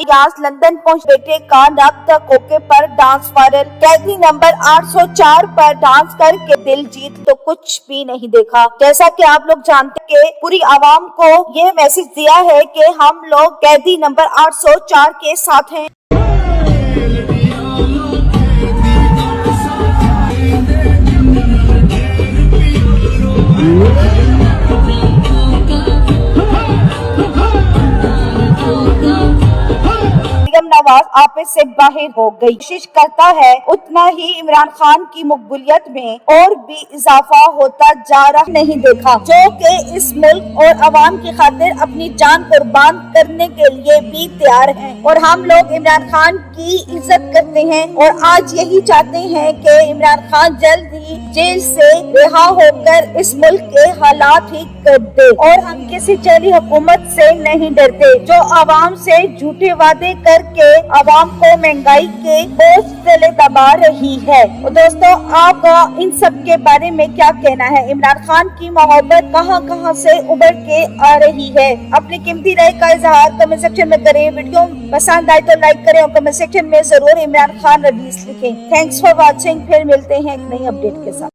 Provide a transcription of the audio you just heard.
रियाज London पहुंच बेटे का नब्ज कोके पर डांस वायरल। कैदी नंबर 804 पर डांस करके दिल जीत तो कुछ भी नहीं देखा। जैसा कि आप लोग जानते कि पूरी आवाम को ये मैसेज दिया है कि हम लोग कैदी नंबर 804 के साथ हैं। नवाज आपस से बाहर हो गई। कोशिश करता है उतना ही इमरान खान की मकबूलियत में और भी इजाफा होता जा रहा नहीं देखा, जो कि इस मुल्क और अवाम की खातिर अपनी जान कुर्बान करने के लिए भी तैयार हैं। और हम लोग इमरान खान की इज्जत करते हैं और आज यही चाहते हैं कि इमरान खान जल्द ही जेल से रिहा होकर इस मुल्क के हालात ठीक कर दे। और हम किसी चली हुकूमत से नहीं डरते जो अवाम से झूठे वादे करके अवाम को महंगाई के बोझ तले दबा रही है। और दोस्तों, आपका इन सब के बारे में क्या कहना है? इमरान खान की मोहब्बत कहां से उभर के आ रही है? अपनी कीमती राय का इजहार कमेंट सेक्शन में करें। वीडियो पसंद आए तो लाइक करें और कमेंट सेक्शन में जरूर इमरान खान रईस लिखें। Thanks for watching. फिर मिलते हैं एक नई अपडेट के साथ।